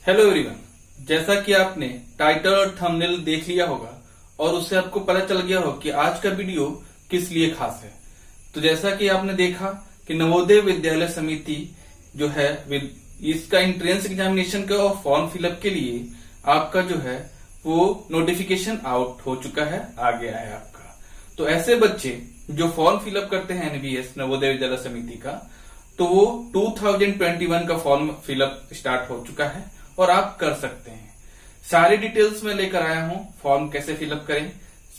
Hello everyone, जैसा कि आपने टाइटल और थंबनेल देख लिया होगा और उससे आपको पता चल गया हो कि आज का वीडियो किस लिए खास है। तो जैसा कि आपने देखा कि नवोदय विद्यालय समिति जो है इसका एंट्रेंस एग्जामिनेशन का और फॉर्म फिलअप के लिए आपका जो है वो नोटिफिकेशन आउट हो चुका है, आ गया है आपका। तो ऐसे बच्चे जो फॉर्म फिलअप करते हैं एनवीएस नवोदय विद्यालय समिति का, तो वो 2021 का फॉर्म फिलअप स्टार्ट हो चुका है और आप कर सकते हैं। सारी डिटेल्स में लेकर आया हूं, फॉर्म कैसे फिलअप करें,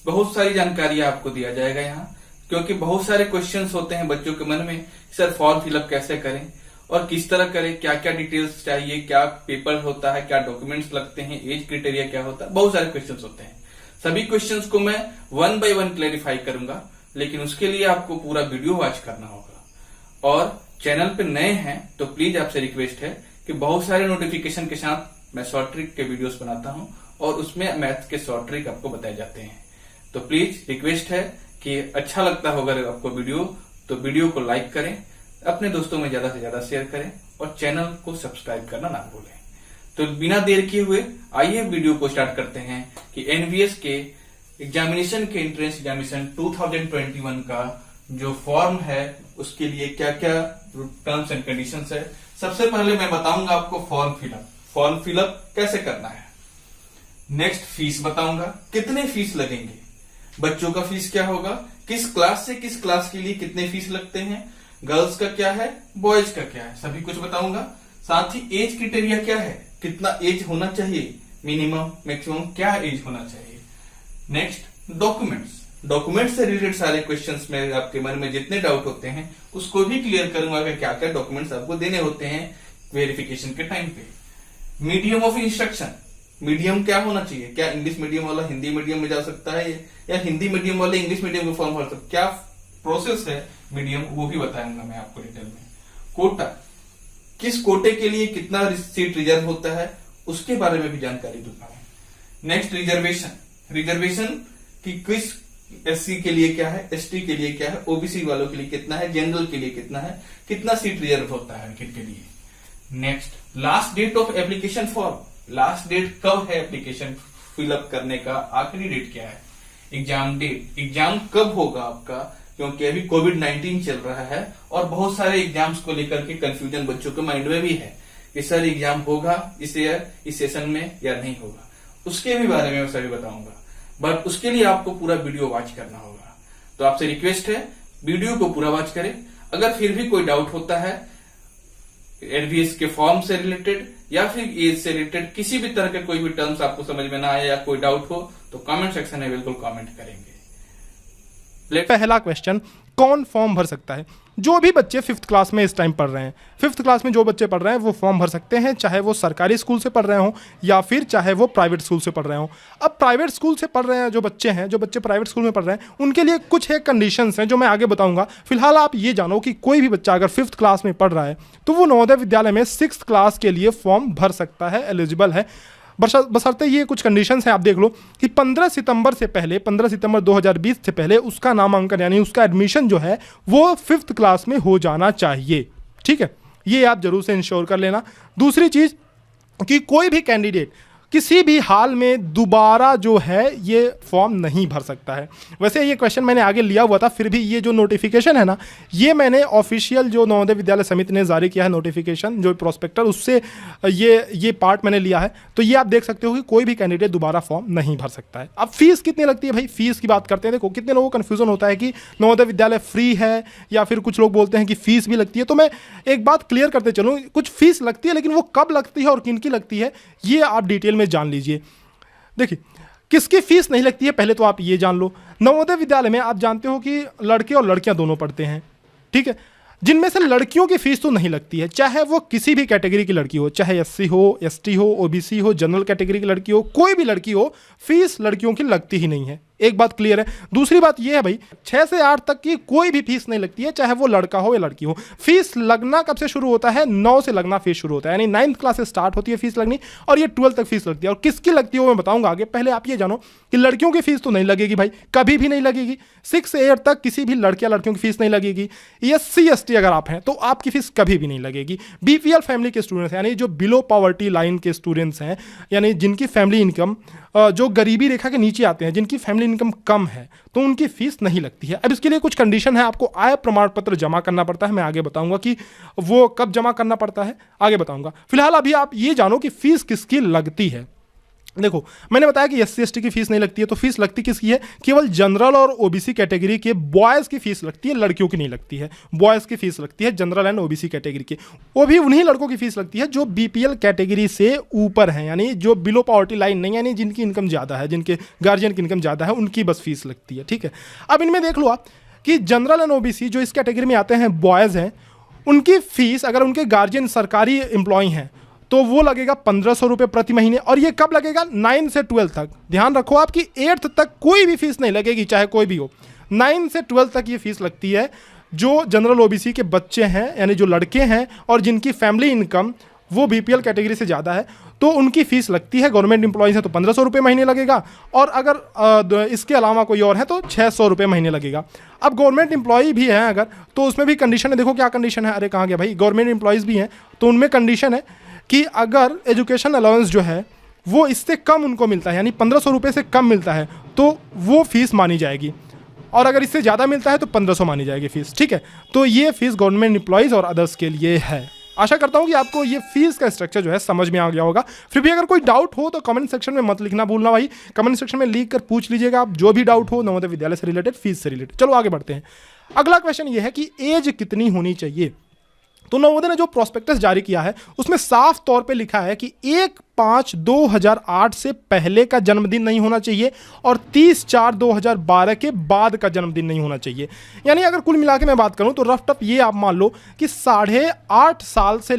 बहुत सारी जानकारी आपको दिया जाएगा यहाँ, क्योंकि बहुत सारे क्वेश्चंस होते हैं बच्चों के मन में, सर फॉर्म फिलअप कैसे करें और किस तरह करें, क्या क्या डिटेल्स चाहिए, क्या पेपर होता है, क्या डॉक्यूमेंट्स लगते हैं, एज क्राइटेरिया क्या होता है, बहुत सारे क्वेश्चन होते हैं। सभी क्वेश्चंस को मैं 1 by 1 क्लेरिफाई करूंगा, लेकिन उसके लिए आपको पूरा वीडियो वॉच करना होगा। और चैनल पे नए हैं तो प्लीज आपसे रिक्वेस्ट है कि बहुत सारे नोटिफिकेशन के साथ मैं शॉर्ट ट्रिक के वीडियोस बनाता हूं और उसमें मैथ्स के शॉर्ट ट्रिक आपको बताए जाते हैं। तो प्लीज रिक्वेस्ट है कि अच्छा लगता होगा आपको वीडियो तो वीडियो को लाइक करें, अपने दोस्तों में ज्यादा से ज्यादा शेयर करें और चैनल को सब्सक्राइब करना ना भूलें। तो बिना देर किए हुए आइए वीडियो को स्टार्ट करते हैं कि एनवीएस के एग्जामिनेशन के एंट्रेंस एग्जामिनेशन 2021 का जो फॉर्म है उसके लिए क्या क्या टर्म्स एंड कंडीशंस है। सबसे पहले मैं बताऊंगा आपको फॉर्म फिलअप कैसे करना है। नेक्स्ट फीस बताऊंगा, कितने फीस लगेंगे, बच्चों का फीस क्या होगा, किस क्लास से किस क्लास के लिए कितने फीस लगते हैं, गर्ल्स का क्या है, बॉयज का क्या है, सभी कुछ बताऊंगा। साथ ही एज क्राइटेरिया क्या है, कितना एज होना चाहिए, मिनिमम मैक्सिमम क्या एज होना चाहिए। नेक्स्ट डॉक्यूमेंट्स से रिलेटेड सारे क्वेश्चंस में आपके मन में जितने डाउट होते हैं उसको भी क्लियर करूंगा कि क्या क्या डॉक्यूमेंट्स आपको देने होते हैं वेरिफिकेशन के टाइम पे। मीडियम ऑफ इंस्ट्रक्शन, मीडियम क्या होना चाहिए, क्या इंग्लिश मीडियम वाला हिंदी मीडियम में जा सकता है या हिंदी मीडियम वाले इंग्लिश मीडियम को फॉर्म भर सकते, क्या प्रोसेस है मीडियम, वो भी बताऊंगा मैं आपको डिटेल में। कोटा, किस कोटे के लिए कितना सीट रिजर्व होता है उसके बारे में भी जानकारी दूंगा। नेक्स्ट रिजर्वेशन की किस एससी के लिए क्या है, एसटी के लिए क्या है, ओबीसी वालों के लिए कितना है, जनरल के लिए कितना है, कितना सीट रिजर्व होता है किन के लिए। Next last date of application form, last date कब है एप्लीकेशन फिलअप करने का, आखिरी डेट क्या है। एग्जाम डेट, एग्जाम कब होगा आपका, क्योंकि अभी कोविड-19 चल रहा है और बहुत सारे एग्जाम्स को लेकर के कंफ्यूजन बच्चों के माइंड में भी है कि सर एग्जाम होगा इस ईयर इस सेशन में या नहीं होगा, उसके भी बारे में सभी बताऊंगा। बट उसके लिए आपको पूरा वीडियो वॉच करना होगा, तो आपसे रिक्वेस्ट है वीडियो को पूरा वॉच करें। अगर फिर भी कोई डाउट होता है एनवीएस के फॉर्म से रिलेटेड या फिर एज से रिलेटेड, किसी भी तरह के कोई भी टर्म्स आपको समझ में ना आए या कोई डाउट हो तो कमेंट सेक्शन में बिल्कुल कमेंट करेंगे। पहला क्वेश्चन, कौन फॉर्म भर सकता है। जो भी बच्चे 5th क्लास में इस टाइम पढ़ रहे हैं, 5th क्लास में जो बच्चे पढ़ रहे हैं वो फॉर्म भर सकते हैं, चाहे वो सरकारी स्कूल से पढ़ रहे हों या फिर चाहे वो प्राइवेट स्कूल से पढ़ रहे हों। अब प्राइवेट स्कूल से पढ़ रहे हैं जो बच्चे प्राइवेट स्कूल में पढ़ रहे हैं उनके लिए कुछ एक कंडीशंस हैं जो मैं आगे बताऊंगा। फिलहाल आप ये जानो कि कोई भी बच्चा अगर 5th क्लास में पढ़ रहा है तो वो नवोदय विद्यालय में 6th क्लास के लिए फॉर्म भर सकता है, एलिजिबल है। बशर्ते ये कुछ कंडीशंस हैं, आप देख लो कि 15 सितंबर 2020 से पहले उसका नामांकन यानी उसका एडमिशन जो है वो 5th क्लास में हो जाना चाहिए। ठीक है, ये आप जरूर से इंश्योर कर लेना। दूसरी चीज़ कि कोई भी कैंडिडेट किसी भी हाल में दोबारा जो है ये फॉर्म नहीं भर सकता है। वैसे ये क्वेश्चन मैंने आगे लिया हुआ था, फिर भी ये जो नोटिफिकेशन है ना, ये मैंने ऑफिशियल जो नवोदय विद्यालय समिति ने जारी किया है नोटिफिकेशन, जो प्रोस्पेक्टर, उससे ये पार्ट मैंने लिया है। तो ये आप देख सकते हो कि कोई भी कैंडिडेट दोबारा फॉर्म नहीं भर सकता है। अब फीस कितनी लगती है भाई, फीस की बात करते हैं। देखो कितने लोगों को कन्फ्यूजन होता है कि नवोदय विद्यालय फ्री है या फिर कुछ लोग बोलते हैं कि फीस भी लगती है। तो मैं एक बात क्लियर करते चलूँ, कुछ फीस लगती है, लेकिन वो कब लगती है और किन की लगती है ये आप डिटेल में जान लीजिए। देखिए किसकी फीस नहीं लगती है पहले तो आप ये जान लो। नवोदय विद्यालय में आप जानते हो कि लड़के और लड़कियां दोनों पढ़ते हैं, ठीक है, जिनमें से लड़कियों की फीस तो नहीं लगती है, चाहे वो किसी भी कैटेगरी की लड़की हो, चाहे एससी हो, एसटी हो, ओबीसी हो, जनरल कैटेगरी की लड़की हो, कोई भी लड़की हो, फीस लड़कियों की लगती ही नहीं है। एक बात क्लियर है। दूसरी बात यह है भाई, 6 से 8 तक की कोई भी फीस नहीं लगती है, चाहे वो लड़का हो या लड़की हो। फीस लगना कब से शुरू होता है? 9 से लगना फीस शुरू होता है, यानी 9th क्लास से स्टार्ट होती है फीस लगनी, और ये 12 तक फीस लगती है। और किसकी लगती है वो मैं बताऊंगा आगे। पहले आप ये जानो कि लड़कियों की फीस तो नहीं लगेगी भाई, कभी भी नहीं लगेगी। 6 से 8 तक किसी भी लड़के या लड़कियों की फीस नहीं लगेगी। SC ST अगर आप हैं तो आपकी फीस कभी भी नहीं लगेगी। BPL फैमिली के स्टूडेंट्स यानी जो बिलो पॉवर्टी लाइन के स्टूडेंट्स हैं, यानी जिनकी फैमिली इनकम जो गरीबी रेखा के नीचे आते हैं, जिनकी फैमिली इनकम कम है, तो उनकी फीस नहीं लगती है। अब इसके लिए कुछ कंडीशन है, आपको आय प्रमाण पत्र जमा करना पड़ता है। मैं आगे बताऊंगा कि वो कब जमा करना पड़ता है, आगे बताऊंगा। फिलहाल अभी आप ये जानो कि फीस किसकी लगती है। देखो, मैंने बताया कि SC ST की फीस नहीं लगती है, तो फीस लगती किसकी है? केवल जनरल और OBC कैटेगरी के बॉयज़ की फीस लगती है, लड़कियों की नहीं लगती है। बॉयज़ की फीस लगती है जनरल एंड OBC कैटेगरी की। वो भी उन्हीं लड़कों की फीस लगती है जो BPL कैटेगरी से ऊपर हैं, यानी जो बिलो पॉवर्टी लाइन नहीं, यानी जिनकी इनकम ज़्यादा है, जिनके गार्जियन की इनकम ज़्यादा है, उनकी बस फीस लगती है। ठीक है, अब इनमें देख लो आप कि जनरल एंड OBC जो इस कैटेगरी में आते हैं, बॉयज़ हैं, उनकी फीस अगर उनके गार्जियन सरकारी एम्प्लॉय हैं तो वो लगेगा 1500 रुपये प्रति महीने। और ये कब लगेगा? 9 से 12 तक। ध्यान रखो आप कि 8th तक कोई भी फीस नहीं लगेगी, चाहे कोई भी हो। 9 से 12 तक ये फीस लगती है। जो जनरल OBC के बच्चे हैं, यानी जो लड़के हैं और जिनकी फैमिली इनकम वो BPL कैटेगरी से ज़्यादा है, तो उनकी फीस लगती है। गवर्नमेंट एम्प्लॉयज़ है तो 1500 रुपये महीने लगेगा, और अगर इसके अलावा कोई और है तो 600 रुपये महीने लगेगा। अब गवर्नमेंट एम्प्लॉई भी हैं अगर, तो उसमें भी कंडीशन है। देखो क्या कंडीशन है, अरे कहाँ गया भाई, गवर्नमेंट एम्प्लॉयज़ भी हैं तो उनमें कंडीशन है कि अगर एजुकेशन अलाउंस जो है वो इससे कम उनको मिलता है, यानी 1500 रुपये से कम मिलता है, तो वो फीस मानी जाएगी। और अगर इससे ज़्यादा मिलता है तो 1500 मानी जाएगी फीस। ठीक है, तो ये फीस गवर्नमेंट एम्प्लॉयज़ और अदर्स के लिए है। आशा करता हूँ कि आपको ये फीस का स्ट्रक्चर जो है समझ में आ गया होगा। फिर भी अगर कोई डाउट हो तो कमेंट सेक्शन में मत लिखना भूलना भाई, कमेंट सेक्शन में लिख कर पूछ लीजिएगा आप, जो भी डाउट हो नवोदय विद्यालय से रिलेटेड, फीस से रिलेटेड। चलो आगे बढ़ते हैं। अगला क्वेश्चन ये है कि एज कितनी होनी चाहिए। तो नवोदय ने जो प्रोस्पेक्टस जारी किया है उसमें साफ तौर पे लिखा है कि 1/5/2008 से पहले का जन्मदिन नहीं होना चाहिए और 30/4/2012 के बाद का जन्मदिन नहीं होना चाहिए। यानी अगर कुल मिला के मैं बात करूं तो रफ टफ ये आप मान लो कि 8.5 साल से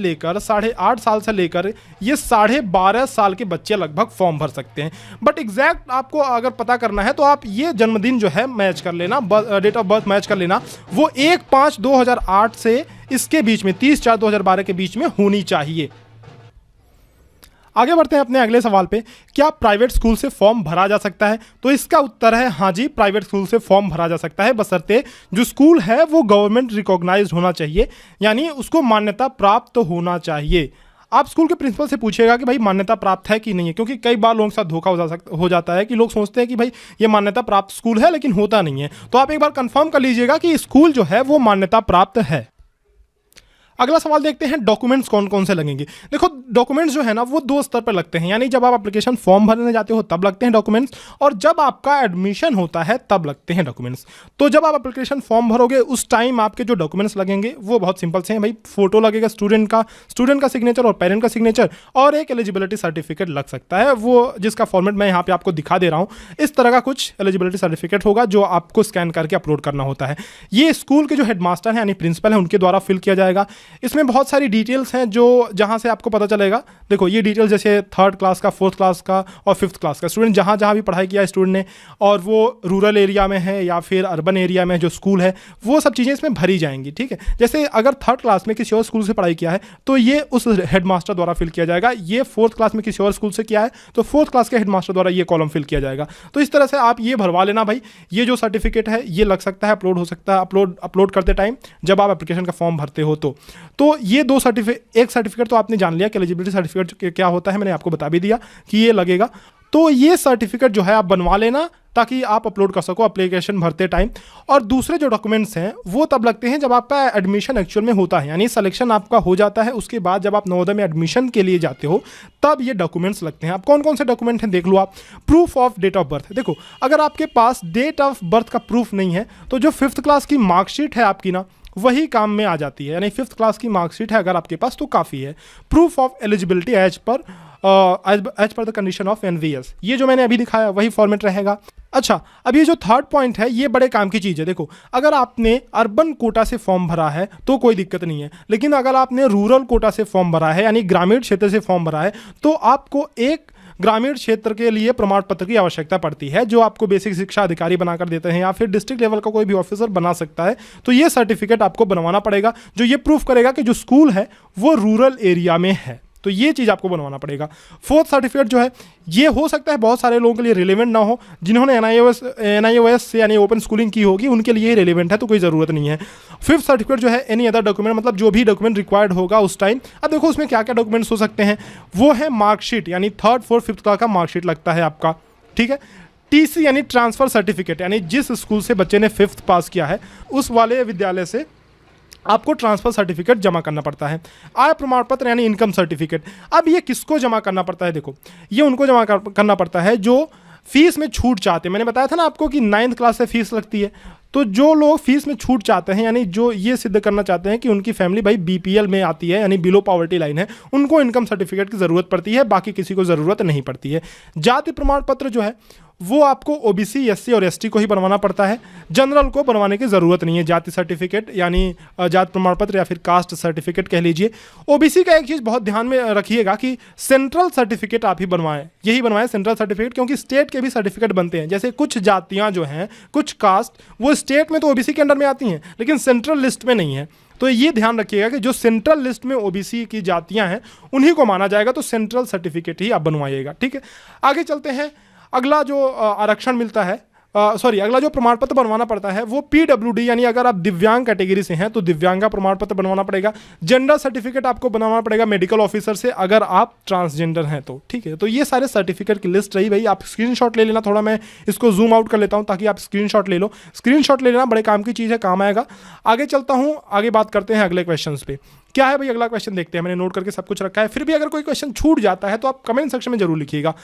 लेकर ये 12.5 साल के बच्चे लगभग फॉर्म भर सकते हैं। बट एग्जैक्ट आपको अगर पता करना है तो आप ये जन्मदिन जो है मैच कर लेना, डेट ऑफ बर्थ मैच कर लेना, वो 1/5/2008 से इसके बीच में 30/4/2012 के बीच में होनी चाहिए। आगे बढ़ते हैं अपने अगले सवाल पे, क्या प्राइवेट स्कूल से फॉर्म भरा जा सकता है? तो इसका उत्तर है हाँ जी, प्राइवेट स्कूल से फॉर्म भरा जा सकता है, बशर्ते जो स्कूल है वो गवर्नमेंट रिकॉग्नाइज्ड होना चाहिए, यानी उसको मान्यता प्राप्त होना चाहिए। आप स्कूल के प्रिंसिपल से पूछिएगा कि भाई मान्यता प्राप्त है कि नहीं है, क्योंकि कई बार लोगों के साथ धोखा हो जाता है कि लोग सोचते हैं कि भाई ये मान्यता प्राप्त स्कूल है, लेकिन होता नहीं है। तो आप एक बार कंफर्म कर लीजिएगा कि स्कूल जो है वो मान्यता प्राप्त है। अगला सवाल देखते हैं, डॉक्यूमेंट्स कौन कौन से लगेंगे। देखो डॉक्यूमेंट्स जो है ना वो 2 स्तर पर लगते हैं, यानी जब आप एप्लीकेशन फॉर्म भरने जाते हो तब लगते हैं डॉक्यूमेंट्स, और जब आपका एडमिशन होता है तब लगते हैं डॉक्यूमेंट्स। तो जब आप एप्लीकेशन फॉर्म भरोगे उस टाइम आपके जो डॉक्यूमेंट्स लगेंगे वो बहुत सिंपल से हैं भाई। फोटो लगेगा स्टूडेंट का सिग्नेचर और पेरेंट का सिग्नेचर, और एक एलिजिबिलिटी सर्टिफिकेट लग सकता है, वो जिसका फॉर्मेट मैं यहाँ पे आपको दिखा दे रहा हूँ। इस तरह का कुछ एलिजिबिलिटी सर्टिफिकेट होगा जो आपको स्कैन करके अपलोड करना होता है। ये स्कूल के जो हेडमास्टर हैं यानी प्रिंसिपल हैं उनके द्वारा फिल किया जाएगा। इसमें बहुत सारी डिटेल्स हैं जो जहां से आपको पता चलेगा। देखो ये डिटेल्स जैसे 3rd क्लास का, 4th क्लास का और 5th क्लास का स्टूडेंट जहां जहां भी पढ़ाई किया स्टूडेंट ने, और वो रूरल एरिया में है या फिर अर्बन एरिया में जो स्कूल है, वो सब चीज़ें इसमें भरी जाएंगी। ठीक है, जैसे अगर 3rd क्लास में किसी और स्कूल से पढ़ाई किया है तो ये उस हेडमास्टर द्वारा फिल किया जाएगा। ये 4th क्लास में किसी और स्कूल से किया है तो 4th क्लास के हेडमास्टर द्वारा ये कॉलम फिल किया जाएगा। तो इस तरह से आप ये भरवा लेना भाई। ये जो सर्टिफिकेट है ये लग सकता है, अपलोड हो सकता है अपलोड करते टाइम जब आप एप्लीकेशन का फॉर्म भरते हो। तो ये 2 सर्टिफिकेट, एक सर्टिफिकेट तो आपने जान लिया कि एलिजिबिलिटी सर्टिफिकेट क्या होता है, मैंने आपको बता भी दिया कि ये लगेगा। तो ये सर्टिफिकेट जो है आप बनवा लेना ताकि आप अपलोड कर सको एप्लीकेशन भरते टाइम। और दूसरे जो डॉक्यूमेंट्स हैं वो तब लगते हैं जब आपका एडमिशन एक्चुअल में होता है, यानी सिलेक्शन आपका हो जाता है, उसके बाद जब आप नवोदय में एडमिशन के लिए जाते हो तब ये डॉक्यूमेंट्स लगते हैं। आप कौन कौन से डॉक्यूमेंट हैं देख लो आप। Proof of date of birth, देखो अगर आपके पास डेट ऑफ बर्थ का प्रूफ नहीं है तो जो 5th क्लास की मार्कशीट है आपकी ना वही काम में आ जाती है, यानी 5th क्लास की मार्कशीट है अगर आपके पास तो काफ़ी है। Proof of eligibility as per the condition of NVS, ये जो मैंने अभी दिखाया वही फॉर्मेट रहेगा। अच्छा, अब ये जो 3rd पॉइंट है ये बड़े काम की चीज़ है। देखो अगर आपने अर्बन कोटा से फॉर्म भरा है तो कोई दिक्कत नहीं है, लेकिन अगर आपने रूरल कोटा से फॉर्म भरा है यानी ग्रामीण क्षेत्र से फॉर्म भरा है तो आपको एक ग्रामीण क्षेत्र के लिए प्रमाण पत्र की आवश्यकता पड़ती है, जो आपको बेसिक शिक्षा अधिकारी बनाकर देते हैं या फिर डिस्ट्रिक्ट लेवल का कोई भी ऑफिसर बना सकता है। तो ये सर्टिफिकेट आपको बनवाना पड़ेगा जो ये प्रूफ करेगा कि जो स्कूल है वो रूरल एरिया में है। तो ये चीज़ आपको बनवाना पड़ेगा। फोर्थ सर्टिफिकेट जो है ये हो सकता है बहुत सारे लोगों के लिए रिलेवेंट ना हो, जिन्होंने NIOS से यानी ओपन स्कूलिंग की होगी उनके लिए ही रिलेवेंट है, तो कोई ज़रूरत नहीं है। फिफ्थ सर्टिफिकेट जो है एनी अदर डॉक्यूमेंट, मतलब जो भी डॉक्यूमेंट रिक्वायर्ड होगा उस टाइम। अब देखो उसमें क्या क्या डॉक्यूमेंट्स हो सकते हैं, वो है मार्कशीट, यानी 3rd 4th 5th क्लास का मार्कशीट लगता है आपका, ठीक है। TC यानी ट्रांसफ़र सर्टिफिकेट, यानी जिस स्कूल से बच्चे ने 5th पास किया है उस वाले विद्यालय से आपको ट्रांसफ़र सर्टिफिकेट जमा करना पड़ता है। आय प्रमाण पत्र यानी इनकम सर्टिफिकेट, अब ये किसको जमा करना पड़ता है, देखो ये उनको जमा करना पड़ता है जो फीस में छूट चाहते हैं। मैंने बताया था ना आपको कि 9th क्लास से फीस लगती है, तो जो लोग फीस में छूट चाहते हैं यानी जो ये सिद्ध करना चाहते हैं कि उनकी फैमिली भाई BPL में आती है यानी बिलो पॉवर्टी लाइन है, उनको इनकम सर्टिफिकेट की ज़रूरत पड़ती है, बाकी किसी को ज़रूरत नहीं पड़ती है। जाति प्रमाण पत्र जो है वो आपको OBC SC और ST को ही बनवाना पड़ता है, जनरल को बनवाने की ज़रूरत नहीं है। जाति सर्टिफिकेट यानी जाति प्रमाण पत्र या फिर कास्ट सर्टिफिकेट कह लीजिए। OBC का एक चीज़ बहुत ध्यान में रखिएगा कि सेंट्रल सर्टिफिकेट आप ही बनवाएं, यही बनवाएं सेंट्रल सर्टिफिकेट, क्योंकि स्टेट के भी सर्टिफिकेट बनते हैं। जैसे कुछ जातियाँ जो हैं, कुछ कास्ट वो स्टेट में तो OBC के अंडर में आती हैं लेकिन सेंट्रल लिस्ट में नहीं है, तो ये ध्यान रखिएगा कि जो सेंट्रल लिस्ट में OBC की जातियाँ हैं उन्हीं को माना जाएगा, तो सेंट्रल सर्टिफिकेट ही आप बनवाइएगा, ठीक है। आगे चलते हैं, अगला जो आरक्षण मिलता है अगला जो प्रमाण पत्र बनवाना पड़ता है वो PWD यानी अगर आप दिव्यांग कैटेगरी से हैं तो दिव्यांग का प्रमाण पत्र बनवाना पड़ेगा। जेंडर सर्टिफिकेट आपको बनवाना पड़ेगा मेडिकल ऑफिसर से अगर आप ट्रांसजेंडर हैं तो, ठीक है। तो ये सारे सर्टिफिकेट की लिस्ट रही भाई, आप स्क्रीनशॉट ले लेना, थोड़ा मैं इसको जूम आउट कर लेता हूँ ताकि आप स्क्रीनशॉट ले लो। स्क्रीनशॉट ले लेना, बड़े काम की चीज़ है, काम आएगा। आगे चलता हूँ, आगे बात करते हैं अगले क्वेश्चन पे। क्या है भाई अगला क्वेश्चन, देखते हैं, मैंने नोट करके सब कुछ रखा है, फिर भी अगर कोई क्वेश्चन छूट जाता है तो आप कमेंट सेक्शन में जरूर लिखिएगा।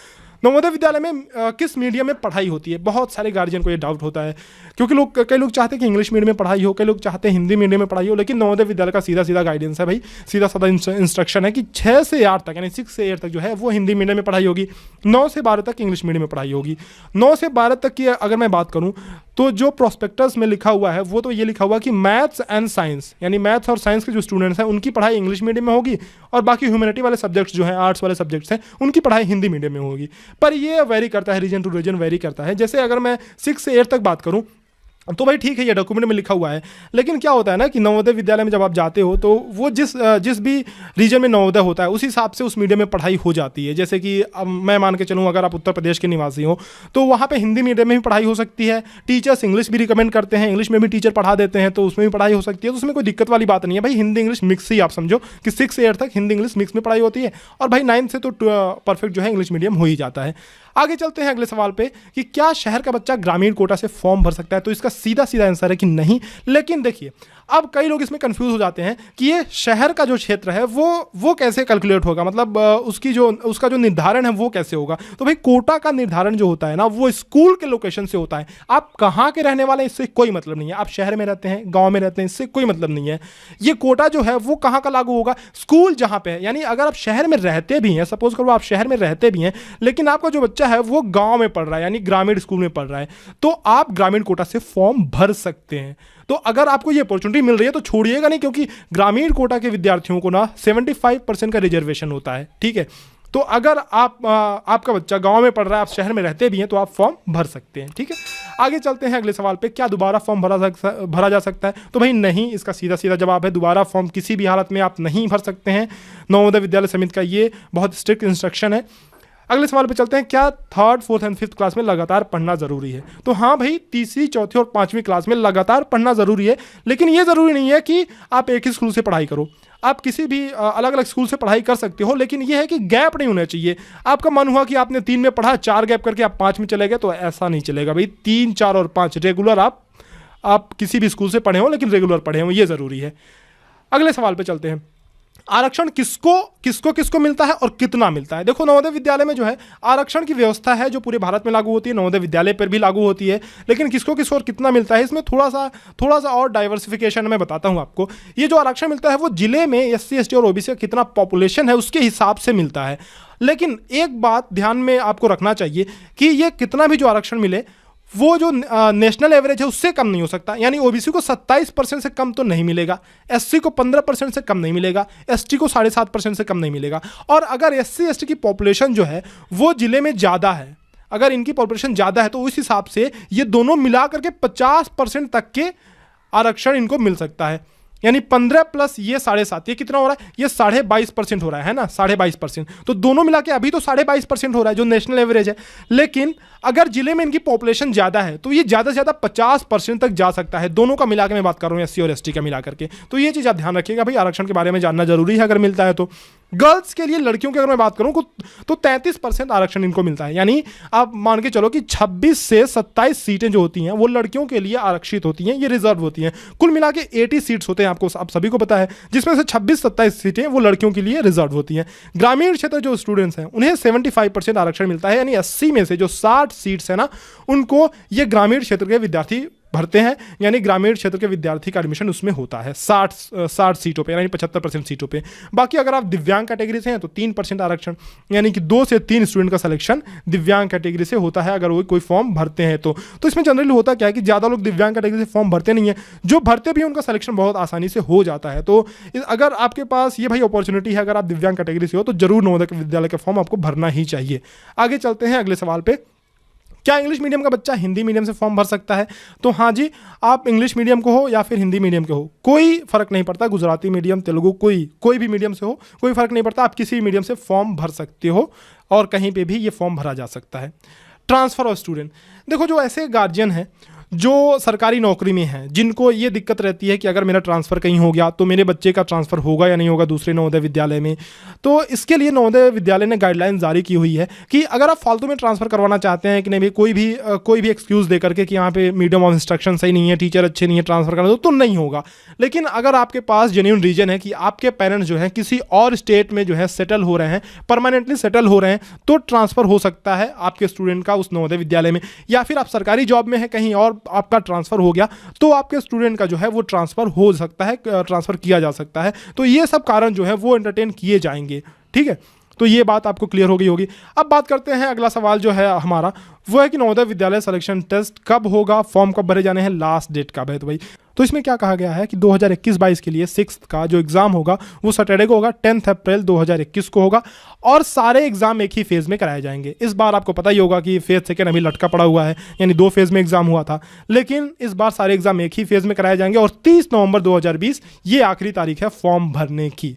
नवोदय विद्यालय में किस मीडियम में पढ़ाई होती है, बहुत सारे गार्जियन को ये डाउट होता है, क्योंकि कई लोग चाहते हैं कि इंग्लिश मीडियम में पढ़ाई हो, कई लोग चाहते हैं हिंदी मीडियम में पढ़ाई हो, लेकिन नवोदय विद्यालय का सीधा सीधा गाइडेंस है भाई, सीधा साधा इंस्ट्रक्शन है कि 6 से 8 तक यानी 6 से 8 तक जो है वो हिंदी मीडियम में पढ़ाई होगी, 9 से 12 तक इंग्लिश मीडियम में पढ़ाई होगी। 9 से 12 तक की अगर मैं बात करूँ तो जो प्रोस्पेक्टस में लिखा हुआ है वो तो ये लिखा हुआ कि मैथ्स एंड साइंस यानी मैथ्स और साइंस के जो स्टूडेंट्स हैं उनकी पढ़ाई इंग्लिश मीडियम में होगी और बाकी ह्यूमैनिटी वाले सब्जेक्ट्स जो हैं, आर्ट्स वाले सब्जेक्ट्स हैं, उनकी पढ़ाई हिंदी मीडियम में होगी। पर ये वेरी करता है, रीजन टू रीजन वेरी करता है। जैसे अगर मैं 6 से 8 तक बात करूँ तो भाई ठीक है ये डॉक्यूमेंट में लिखा हुआ है, लेकिन क्या होता है ना कि नवोदय विद्यालय में जब आप जाते हो तो वो जिस भी रीजन में नवोदय होता है उस हिसाब से उस मीडियम में पढ़ाई हो जाती है। जैसे कि अब मैं मान के चलूँ अगर आप उत्तर प्रदेश के निवासी हो तो वहाँ पे हिंदी मीडियम में भी पढ़ाई हो सकती है, टीचर्स इंग्लिश भी रिकमेंड करते हैं, इंग्लिश में भी टीचर पढ़ा देते हैं तो उसमें भी पढ़ाई हो सकती है, तो उसमें कोई दिक्कत वाली बात नहीं है भाई। हिंदी इंग्लिश मिक्स ही आप समझो कि 6 से 8 तक हिंदी इंग्लिश मिक्स में पढ़ाई होती है और भाई 9 से तो परफेक्ट जो है इंग्लिश मीडियम हो ही जाता है। आगे चलते हैं अगले सवाल पे कि क्या शहर का बच्चा ग्रामीण कोटा से फॉर्म भर सकता है, तो इसका सीधा सीधा आंसर है कि नहीं। लेकिन देखिए अब कई लोग इसमें कंफ्यूज हो जाते हैं कि ये शहर का जो क्षेत्र है वो कैसे कैलकुलेट होगा, मतलब उसका जो निर्धारण है वो कैसे होगा। तो भाई कोटा का निर्धारण जो होता है ना वो स्कूल के लोकेशन से होता है। आप कहाँ के रहने वाले हैं इससे कोई मतलब नहीं है, आप शहर में रहते हैं, गाँव में रहते हैं, इससे कोई मतलब नहीं है। ये कोटा जो है वो कहाँ का लागू होगा, स्कूल जहाँ पे है। यानी अगर आप शहर में रहते भी हैं, सपोज करो आप शहर में रहते भी हैं लेकिन आपका जो बच्चा है वो गाँव में पढ़ रहा है यानी ग्रामीण स्कूल में पढ़ रहा है, तो आप ग्रामीण कोटा से फॉर्म भर सकते हैं। तो अगर आपको ये अपॉर्चुनिटी मिल रही है तो छोड़िएगा नहीं, क्योंकि ग्रामीण कोटा के विद्यार्थियों को ना 75% का रिजर्वेशन होता है, ठीक है। तो अगर आपका बच्चा गांव में पढ़ रहा है, आप शहर में रहते भी हैं, तो आप फॉर्म भर सकते हैं, ठीक है। आगे चलते हैं अगले सवाल पे, क्या दोबारा फॉर्म भरा जा सकता है, तो भाई नहीं, इसका सीधा सीधा जवाब है दोबारा फॉर्म किसी भी हालत में आप नहीं भर सकते हैं। नवोदय विद्यालय समिति का ये बहुत स्ट्रिक्ट इंस्ट्रक्शन है। अगले सवाल पे चलते हैं, क्या 3rd 4th and 5th class में लगातार पढ़ना जरूरी है, तो हाँ भाई 3री 4थी और 5वीं क्लास में लगातार पढ़ना जरूरी है, लेकिन ये जरूरी नहीं है कि आप एक ही स्कूल से पढ़ाई करो, आप किसी भी अलग अलग स्कूल से पढ़ाई कर सकते हो, लेकिन ये है कि गैप नहीं होना चाहिए। आपका मन हुआ कि आपने 3 में पढ़ा, 4 गैप करके आप 5 में चले गए, तो ऐसा नहीं चलेगा भाई। 3, 4 और 5 रेगुलर आप किसी भी स्कूल से पढ़े हो लेकिन रेगुलर पढ़े हो, ये ज़रूरी है। अगले सवाल पे चलते हैं, आरक्षण किसको मिलता है और कितना मिलता है। देखो नवोदय विद्यालय में जो है आरक्षण की व्यवस्था है जो पूरे भारत में लागू होती है, नवोदय विद्यालय पर भी लागू होती है, लेकिन किसको और कितना मिलता है इसमें थोड़ा सा और डाइवर्सिफिकेशन मैं बताता हूं आपको। ये जो आरक्षण मिलता है वो जिले में SC ST और OBC का कितना पॉपुलेशन है उसके हिसाब से मिलता है। लेकिन एक बात ध्यान में आपको रखना चाहिए कि ये कितना भी जो आरक्षण मिले वो जो नेशनल एवरेज है उससे कम नहीं हो सकता। यानी ओबीसी को 27% से कम तो नहीं मिलेगा, एससी को 15% से कम नहीं मिलेगा, एसटी को 7.5% से कम नहीं मिलेगा। और अगर एससी एसटी की पॉपुलेशन जो है वो जिले में ज़्यादा है, अगर इनकी पॉपुलेशन ज़्यादा है तो उस हिसाब से ये दोनों मिला करके 50% तक के आरक्षण इनको मिल सकता है। यानी 15 प्लस ये 7.5, ये कितना हो रहा है, ये 22.5% हो रहा है ना, 22.5%। तो दोनों मिला के अभी तो 22.5% हो रहा है जो नेशनल एवरेज है। लेकिन अगर जिले में इनकी पॉपुलेशन ज़्यादा है तो ये ज़्यादा से ज़्यादा 50% तक जा सकता है। दोनों का मिला के मैं बात कर रहा हूँ, एससी और एसटी का मिला करके। तो ये चीज़ आप ध्यान रखिएगा भाई, आरक्षण के बारे में जानना जरूरी है अगर मिलता है तो। गर्ल्स के लिए, लड़कियों की अगर मैं बात करूं तो 33% आरक्षण इनको मिलता है। यानी आप मान के चलो कि 26 से 27 सीटें जो होती हैं वो लड़कियों के लिए आरक्षित होती हैं, ये रिजर्व होती हैं। कुल मिला के 80 सीट्स होते हैं, आपको आप सभी को पता है, जिसमें से 26-27 सीटें वो लड़कियों के लिए रिजर्व होती हैं। ग्रामीण क्षेत्र जो स्टूडेंट्स हैं उन्हें 75% आरक्षण मिलता है। यानी 80 में से जो 60 सीट्स है ना, उनको ये ग्रामीण क्षेत्र के विद्यार्थी भरते हैं। यानी ग्रामीण क्षेत्र के विद्यार्थी का एडमिशन उसमें होता है 60 सीटों पे, यानी 75% सीटों पे। बाकी अगर आप दिव्यांग कैटेगरी से हैं तो 3% आरक्षण, यानी कि 2 से 3 स्टूडेंट का सिलेक्शन दिव्यांग कैटेगरी से होता है अगर वो कोई फॉर्म भरते हैं तो। इसमें जनरली होता क्या है कि ज़्यादा लोग दिव्यांग कैटेगरी से फॉर्म भरते नहीं है, जो भरते भी उनका सिलेक्शन बहुत आसानी से हो जाता है। तो अगर आपके पास ये भाई अपॉर्चुनिटी है, अगर आप दिव्यांग कैटेगरी से हो तो जरूर नवोदय विद्यालय का फॉर्म आपको भरना ही चाहिए। आगे चलते हैं अगले सवाल पे। क्या इंग्लिश मीडियम का बच्चा हिंदी मीडियम से फॉर्म भर सकता है? तो हाँ जी, आप इंग्लिश मीडियम को हो या फिर हिंदी मीडियम के हो, कोई फर्क नहीं पड़ता। गुजराती मीडियम, तेलुगु, कोई भी मीडियम से हो, कोई फर्क नहीं पड़ता। आप किसी भी मीडियम से फॉर्म भर सकते हो और कहीं पे भी ये फॉर्म भरा जा सकता है। ट्रांसफ़र ऑफ स्टूडेंट, देखो जो ऐसे गार्जियन हैं जो सरकारी नौकरी में हैं, जिनको ये दिक्कत रहती है कि अगर मेरा ट्रांसफ़र कहीं हो गया तो मेरे बच्चे का ट्रांसफ़र होगा या नहीं होगा दूसरे नवोदय विद्यालय में, तो इसके लिए नवोदय विद्यालय ने गाइडलाइन जारी की हुई है कि अगर आप फालतू में ट्रांसफ़र करवाना चाहते हैं कि नहीं भाई कोई भी एक्सक्यूज़ दे करके कि यहाँ पे मीडियम ऑफ इंस्ट्रक्शन सही नहीं है, टीचर अच्छे नहीं है, ट्रांसफ़र करना तो नहीं होगा। लेकिन अगर आपके पास जेन्युइन रीजन है कि आपके पेरेंट्स जो हैं किसी और स्टेट में जो है सेटल हो रहे हैं, परमानेंटली सेटल हो रहे हैं, तो ट्रांसफ़र हो सकता है आपके स्टूडेंट का उस नवोदय विद्यालय में। या फिर आप सरकारी जॉब में है कहीं और, आपका ट्रांसफ़र हो गया तो आपके स्टूडेंट का जो है वो ट्रांसफ़र हो सकता है, ट्रांसफ़र किया जा सकता है। तो ये सब कारण जो है वो एंटरटेन किए जाएंगे। ठीक है, तो ये बात आपको क्लियर हो गई होगी। अब बात करते हैं, अगला सवाल जो है हमारा वो है कि नवोदय विद्यालय सिलेक्शन टेस्ट कब होगा, फॉर्म कब भरे जाने हैं, लास्ट डेट कब है। तो भाई तो इसमें क्या कहा गया है कि 2021-22 के लिए 6th का जो एग्ज़ाम होगा वो सैटरडे को होगा, 10 अप्रैल 2021 को होगा। और सारे एग्जाम एक ही फेज़ में कराए जाएंगे। इस बार आपको पता ही होगा कि फेज़ सेकेंड अभी लटका पड़ा हुआ है, यानी 2 फेज़ में एग्जाम हुआ था, लेकिन इस बार सारे एग्जाम एक ही फेज़ में कराए जाएंगे। और 30 नवंबर 2020 ये आखिरी तारीख है फॉर्म भरने की।